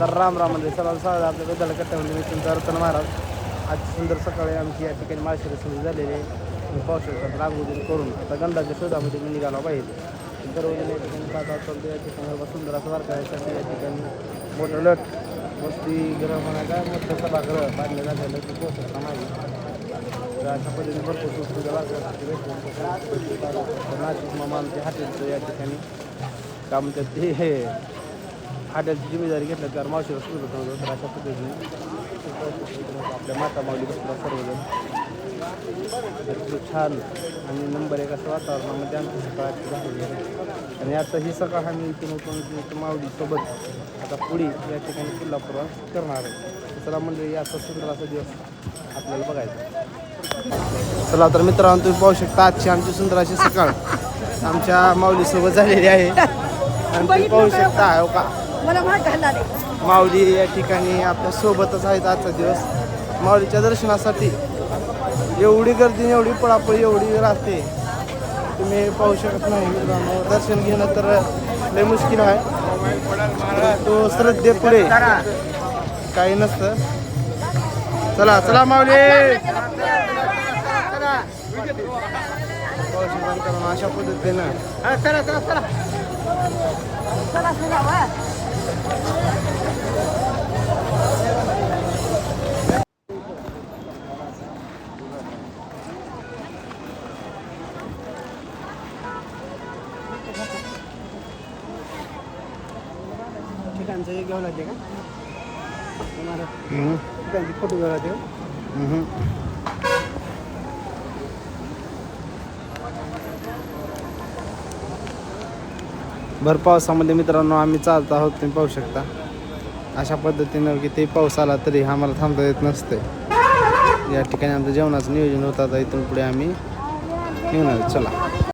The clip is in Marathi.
तर राम राम म्हणजे सर्वांना स्वागत आपल्या विद्यालय कट्ट्यामध्ये मी तुमचा रतन महाराज. आज सुंदर सकाळी आमची या ठिकाणी माळशिरस सुरू झालेली आहे. तुम्ही पाहू शकता रांगोळी करून आता गंधाच्या शोधामध्ये मी निघाला पाहिजे. दररोज या ठिकाणी पाहत असतो या ठिकाणी सुंदर असं वारकऱ्यासाठी या ठिकाणी मोठं लट वसतिगृह म्हणा काय मोठं सभागृह बांधलं झालेलं ते पोहोचत नाही. तर अशा पद्धतीने भरपूर सुविधा वारकऱ्यासाठी भेटते. नाशिक मामा आमच्या हॉटेलचं या ठिकाणी काम म्हणतात ते हे हॉटेलची जिम्मेदारी घेतली तर मावशीला सुरू होतं. तर अशा पद्धतीने आपल्या माता माऊली बसला सर्वजण छान आणि नंबर एक असं वातावरणामध्ये आमची सकाळ झालेली आहे. आणि आता ही सकाळ आम्ही इथून उठून माऊलीसोबत आता पुढे या ठिकाणी किल्ला प्रवास करणार आहे. चला म्हणजे याचा सुंदर असा दिवस आपल्याला बघायचा. चला तर मित्रांनो तुम्ही पाहू शकता आजची आमची सुंदर अशी सकाळ आमच्या माऊलीसोबत झालेली आहे. आणि तुम्ही पाहू शकता हो का माऊली या ठिकाणी आपल्या सोबतच आहेत. आजचा दिवस माऊलीच्या दर्शनासाठी एवढी गर्दी एवढी पळापळी एवढी राहते तुम्ही पाहू शकत नाही मित्रांनो. दर्शन घेणं तर लय मुश्किल आहे. तो श्रद्धे पुढे काही नसतं. चला चला माऊली अशा पद्धतीनं ठिकाणचं हे घ्यावं लागते का तुम्हाला ठिकाणची फोटो घ्यावं लागते का. भर पावसामध्ये मित्रांनो आम्ही चालत आहोत. तुम्ही पाहू शकता अशा पद्धतीनं की ते पाऊस आला तरी आम्हाला थांबता येत नसते. या ठिकाणी आमचं जेवणाचं नियोजन होतं. आता इथून पुढे आम्ही निघणार. चला